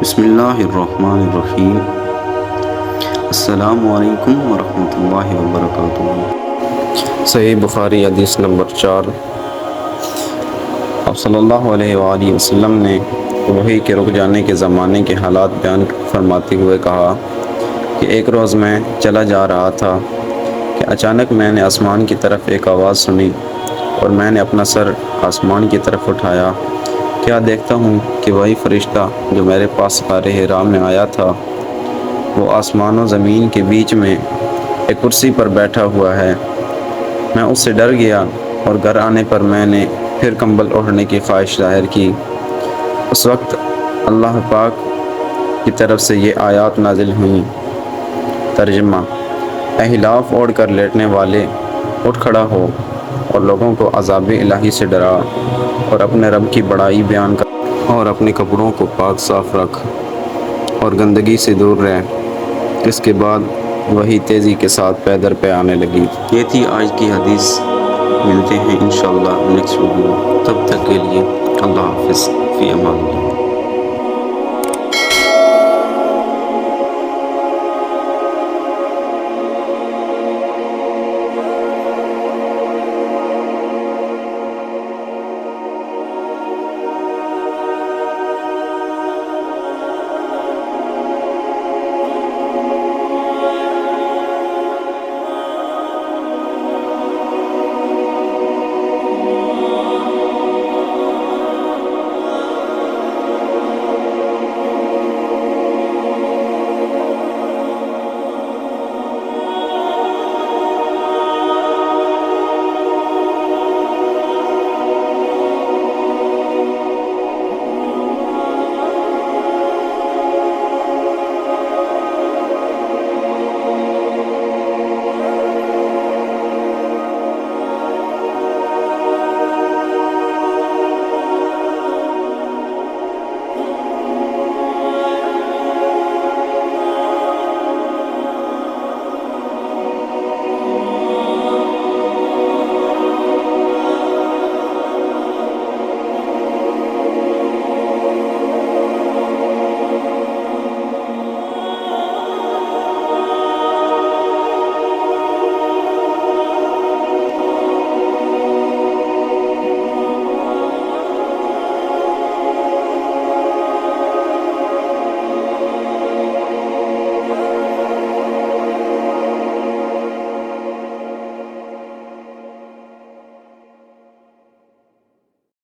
बिस्मिल्लाहिर्रहमानिर्रहीम। अस्सलामु अलैकुम वरहमतुल्लाहि वबरकातुहू। सही बुखारी हदीस नंबर 4। आप सल्लल्लाहु अलैहि वसल्लम ने वही के रुक जाने के ज़माने के हालात बयान फरमाते हुए कहा कि एक रोज़ मैं चला जा रहा था कि अचानक मैंने आसमान की तरफ एक आवाज़ सुनी और मैंने अपना सर आसमान की तरफ उठाया। क्या देखता हूँ कि वही फ़रिश्ता जो मेरे पास ग़ार हिरा में आया था वो आसमान और ज़मीन के बीच में एक कुर्सी पर बैठा हुआ है। मैं उससे डर गया और घर आने पर मैंने फिर कंबल ओढ़ने की ख्वाहिश ज़ाहिर की। उस वक्त अल्लाह पाक की तरफ से ये आयत नाजिल हुई। तर्जुमा: ऐ हिलाफ ओढ़ कर लेटने वाले, उठ खड़ा हो और लोगों को अज़ाब इलाही से डरा और अपने रब की बड़ाई बयान कर और अपने कपड़ों को पाक साफ रख और गंदगी से दूर रह। इसके बाद वही तेज़ी के साथ पैदर पे आने लगी। ये थी आज की हदीस। मिलते हैं इंशाअल्लाह नेक्स्ट वीडियो। तब तक के लिए अल्लाह हाफ़िज़, फ़ी अमान अल्लाह।